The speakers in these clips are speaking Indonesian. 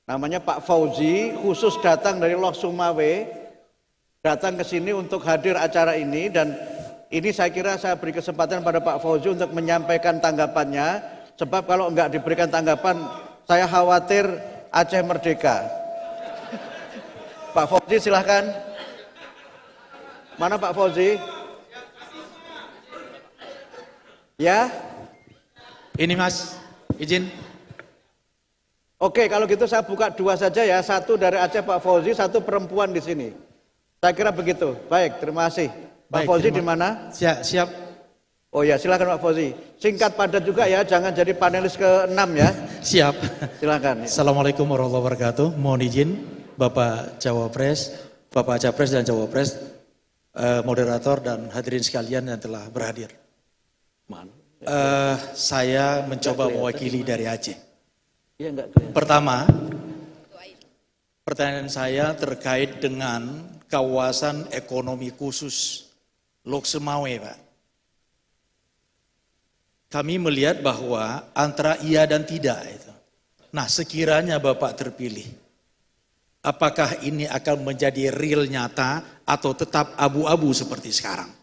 Namanya Pak Fauzi, khusus datang dari Lok Sumawe, datang ke sini untuk hadir acara ini, dan ini saya kira saya beri kesempatan pada Pak Fauzi untuk menyampaikan tanggapannya, sebab kalau enggak diberikan tanggapan, saya khawatir Aceh merdeka. Pak Fauzi silahkan. Mana Pak Fauzi? Ya? Ini Mas, izin. Oke, kalau gitu saya buka dua saja ya, satu dari Aceh Pak Fauzi, satu perempuan di sini. Saya kira begitu. Baik, terima kasih. Pak Fauzi di mana? Siap. Oh ya, silakan Pak Fauzi. Singkat padat juga ya, jangan jadi panelis ke-6 ya. Siap. Silakan. Assalamualaikum warahmatullahi wabarakatuh. Mohon izin Bapak Cawapres, Bapak Capres dan Cawapres, moderator dan hadirin sekalian yang telah berhadir. Saya mencoba mewakili dari Aceh. Pertama, pertanyaan saya terkait dengan kawasan ekonomi khusus Lok Sumawe, Pak. Kami melihat bahwa antara iya dan tidak itu. Nah, sekiranya Bapak terpilih, apakah ini akan menjadi real nyata atau tetap abu-abu seperti sekarang?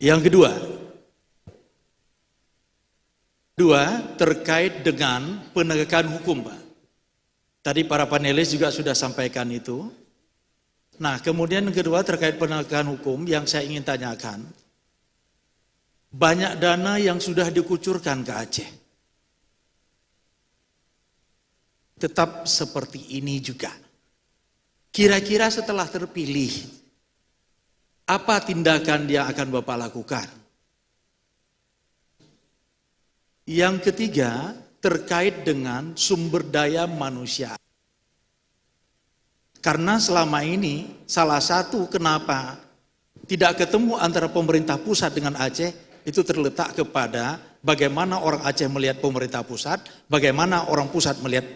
Yang kedua, terkait dengan penegakan hukum, Pak. Tadi para panelis juga sudah sampaikan itu. Nah, kemudian yang kedua terkait penegakan hukum yang saya ingin tanyakan. Banyak dana yang sudah dikucurkan ke Aceh. Tetap seperti ini juga. Kira-kira setelah terpilih, apa tindakan yang akan Bapak lakukan? Yang ketiga, terkait dengan sumber daya manusia. Karena selama ini salah satu kenapa tidak ketemu antara pemerintah pusat dengan Aceh itu terletak kepada bagaimana orang Aceh melihat pemerintah pusat, bagaimana orang pusat melihat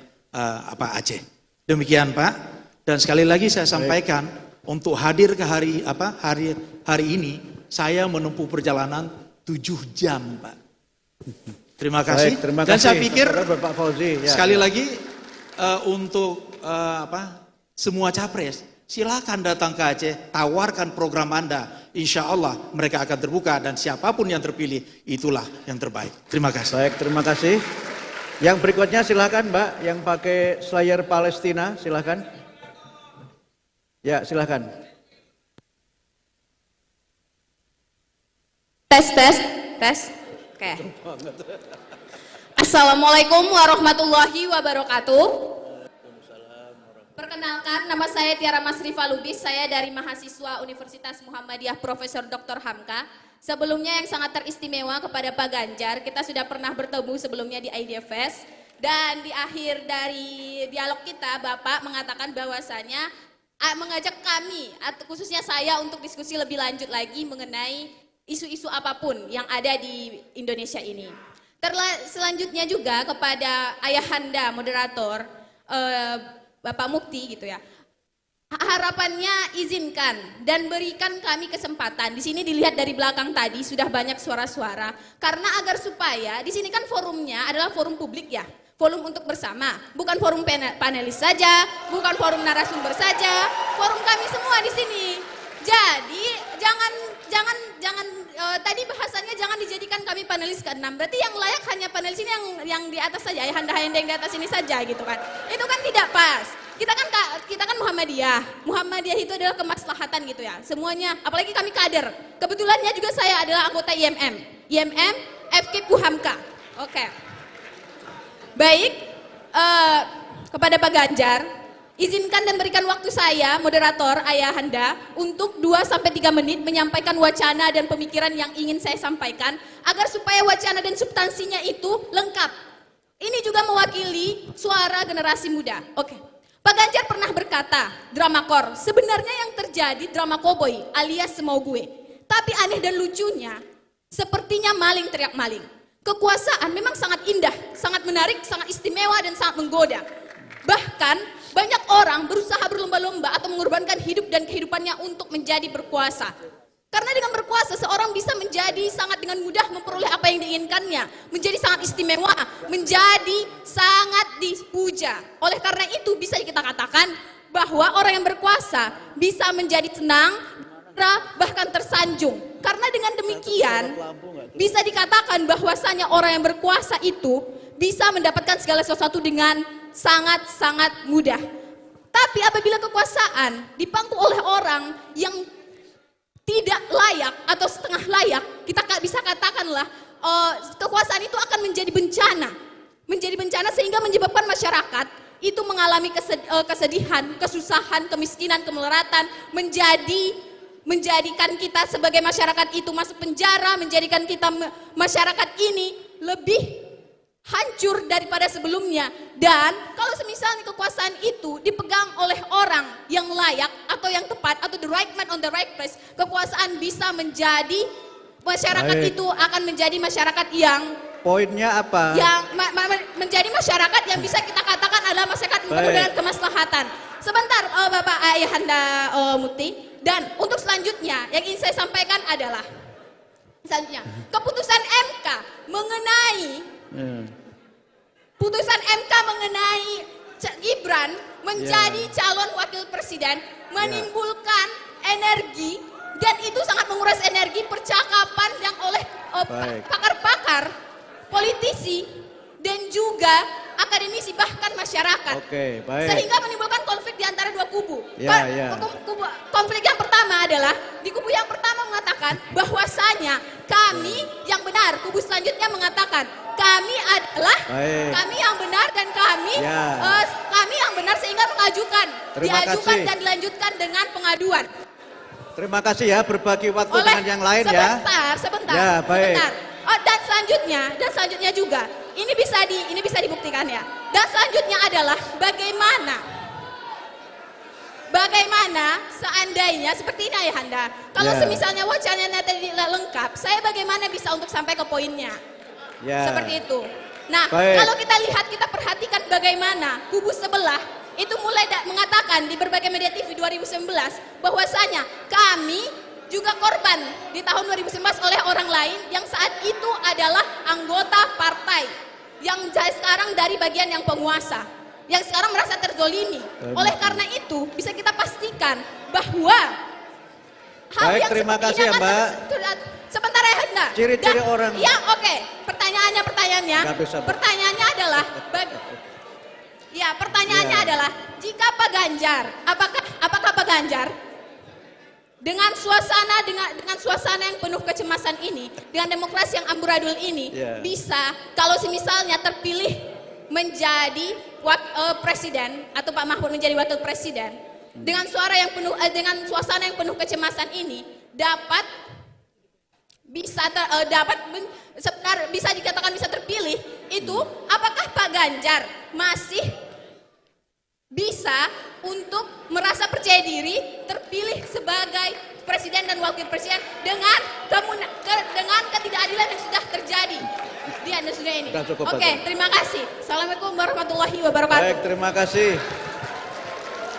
Aceh. Demikian Pak. Dan sekali lagi saya sampaikan untuk hadir ke hari ini saya menempuh perjalanan 7 jam, Pak. Terima kasih. Baik, terima dan kasih. saya pikir Bapak Fauzi, ya. sekali lagi untuk semua capres silakan datang ke Aceh, tawarkan program Anda, insya Allah mereka akan terbuka dan siapapun yang terpilih itulah yang terbaik. Terima kasih. Baik, terima kasih. Yang berikutnya silakan Mbak, yang pakai slayer Palestina, silakan. Ya, silakan. Tes. Oke. Assalamualaikum warahmatullahi wabarakatuh. Perkenalkan, nama saya Tiara Masrifa Lubis, saya dari mahasiswa Universitas Muhammadiyah Profesor Dr. Hamka. Sebelumnya yang sangat teristimewa kepada Pak Ganjar, kita sudah pernah bertemu sebelumnya di IDFest. Dan di akhir dari dialog kita, Bapak mengatakan bahwasanya mengajak kami, khususnya saya untuk diskusi lebih lanjut lagi mengenai isu-isu apapun yang ada di Indonesia ini. Selanjutnya juga kepada ayahanda moderator, Bapak Mukti gitu ya. Harapannya izinkan dan berikan kami kesempatan. Di sini dilihat dari belakang tadi sudah banyak suara-suara. Karena agar supaya di sini kan forumnya adalah forum publik ya. Forum untuk bersama, bukan forum panelis saja, bukan forum narasumber saja, forum kami semua di sini. Jadi jangan tadi bahasannya jangan dijadikan kami panelis ke-6. Berarti yang layak hanya panelis ini yang di atas saja, ayahanda-ayahanda yang di atas ini saja gitu kan. Itu kan tidak pas. Kita kan Muhammadiyah. Muhammadiyah itu adalah kemaslahatan gitu ya. Semuanya, apalagi kami kader. Kebetulannya juga saya adalah anggota IMM FK Puhamka. Oke. Baik, kepada Pak Ganjar, izinkan dan berikan waktu saya, moderator, ayahanda, untuk 2-3 menit menyampaikan wacana dan pemikiran yang ingin saya sampaikan, agar supaya wacana dan substansinya itu lengkap. Ini juga mewakili suara generasi muda. Oke. Pak Ganjar pernah berkata, Dramakor, sebenarnya yang terjadi drama koboi alias semau gue. Tapi aneh dan lucunya, sepertinya maling teriak maling. Kekuasaan memang sangat indah, sangat menarik, sangat istimewa dan sangat menggoda. Bahkan banyak orang berusaha berlomba-lomba atau mengorbankan hidup dan kehidupannya untuk menjadi berkuasa. Karena dengan berkuasa seorang bisa menjadi sangat dengan mudah memperoleh apa yang diinginkannya, menjadi sangat istimewa, menjadi sangat dipuja. Oleh karena itu bisa kita katakan bahwa orang yang berkuasa bisa menjadi tenang, bahkan tersanjung. Karena dengan demikian bisa dikatakan bahwasanya orang yang berkuasa itu bisa mendapatkan segala sesuatu dengan sangat-sangat mudah. Tapi apabila kekuasaan dipangku oleh orang yang tidak layak atau setengah layak, kita bisa katakanlah kekuasaan itu akan menjadi bencana sehingga menyebabkan masyarakat itu mengalami kesedihan, kesusahan, kemiskinan, kemelaratan, menjadikan kita sebagai masyarakat itu masuk penjara, menjadikan kita masyarakat ini lebih hancur daripada sebelumnya. Dan kalau semisalnya kekuasaan itu dipegang oleh orang yang layak atau yang tepat atau the right man on the right place, kekuasaan bisa menjadi masyarakat itu akan menjadi masyarakat yang poinnya apa? Yang menjadi masyarakat yang bisa kita katakan adalah masyarakat penuh dengan kemaslahatan. Sebentar Bapak Ayahanda Mukti. Dan untuk selanjutnya yang ingin saya sampaikan adalah selanjutnya keputusan MK mengenai putusan MK mengenai Gibran menjadi calon wakil presiden menimbulkan energi, dan itu sangat menguras energi percakapan yang oleh pakar-pakar, politisi, dan juga akademisi bahkan masyarakat. Sehingga menimbulkan konflik di antara dua kubu. Konflik yang pertama adalah di kubu yang pertama mengatakan bahwasanya kami yang benar, kubu selanjutnya mengatakan kami adalah kami yang benar dan kami yang benar sehingga diajukan dan dilanjutkan dengan pengaduan. Terima kasih ya, berbagi waktu dengan yang lain ya. Sebentar. Ya, baik. Sebentar. Dan selanjutnya juga ini bisa dibuktikan ya. Dan selanjutnya adalah bagaimana seandainya seperti ini Ayahanda. Kalau semisalnya wacananya tadi lengkap, saya bagaimana bisa untuk sampai ke poinnya? Seperti itu. Nah, kalau kita lihat, kita perhatikan bagaimana kubu sebelah itu mulai mengatakan di berbagai media TV 2019 bahwasanya kami juga korban di tahun 2019 oleh orang lain yang saat itu adalah anggota partai yang sekarang dari bagian yang penguasa, yang sekarang merasa terzolimi. Oleh karena itu bisa kita pastikan bahwa hal yang terima kasih ya Mbak. Sebentar ya Handa. Ciri-ciri orang. Ya oke. Pertanyaannya adalah adalah jika Pak Ganjar, apakah Pak Ganjar dengan suasana yang penuh kecemasan ini, dengan demokrasi yang amburadul ini, bisa kalau misalnya terpilih menjadi presiden atau Pak Mahfud menjadi wakil presiden, dengan suasana yang penuh kecemasan ini bisa dikatakan bisa terpilih, itu apakah Pak Ganjar masih bisa untuk merasa percaya diri terpilih sebagai presiden dan wakil presiden dengan ketidakadilan yang sudah terjadi di Indonesia ini? Oke, terima kasih. Assalamualaikum warahmatullahi wabarakatuh. Baik, terima kasih.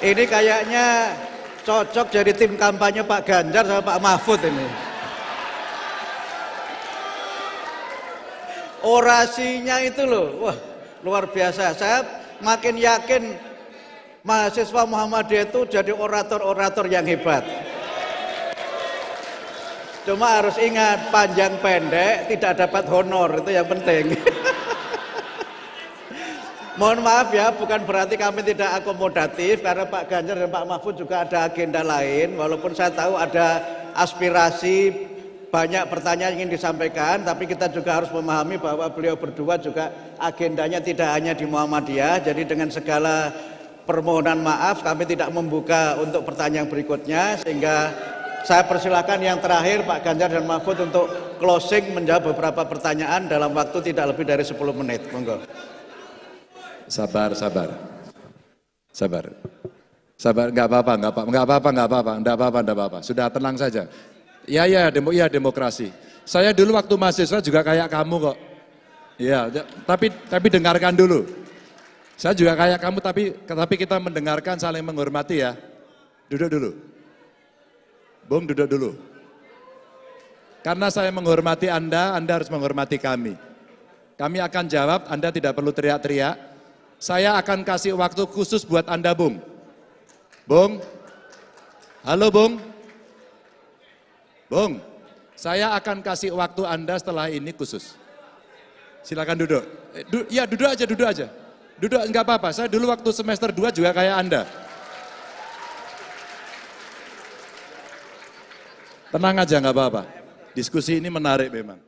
Ini kayaknya cocok jadi tim kampanye Pak Ganjar sama Pak Mahfud ini. Orasinya itu loh, wah luar biasa. Saya makin yakin mahasiswa Muhammadiyah itu jadi orator-orator yang hebat. Cuma harus ingat, panjang pendek tidak dapat honor, itu yang penting. Mohon maaf ya, bukan berarti kami tidak akomodatif, karena Pak Ganjar dan Pak Mahfud juga ada agenda lain. Walaupun saya tahu ada aspirasi, banyak pertanyaan yang ingin disampaikan, tapi kita juga harus memahami bahwa beliau berdua juga agendanya tidak hanya di Muhammadiyah. Jadi dengan segala permohonan maaf, kami tidak membuka untuk pertanyaan berikutnya, sehingga saya persilakan yang terakhir Pak Ganjar dan Mahfud untuk closing menjawab beberapa pertanyaan dalam waktu tidak lebih dari 10 menit. Monggo. Sabar, nggak apa-apa. Sudah tenang saja. Ya, demokrasi. Saya dulu waktu mahasiswa juga kayak kamu kok. Ya, tapi dengarkan dulu. Saya juga kayak kamu, tapi kita mendengarkan, saling menghormati ya. Duduk dulu. Bung, duduk dulu. Karena saya menghormati Anda harus menghormati kami. Kami akan jawab, Anda tidak perlu teriak-teriak. Saya akan kasih waktu khusus buat Anda, Bung. Bung, halo Bung. Bung, saya akan kasih waktu Anda setelah ini khusus. Silakan duduk. Ya duduk aja, duduk aja. Duduk, enggak apa-apa. Saya dulu waktu semester 2 juga kayak Anda. Tenang aja, enggak apa-apa. Diskusi ini menarik memang.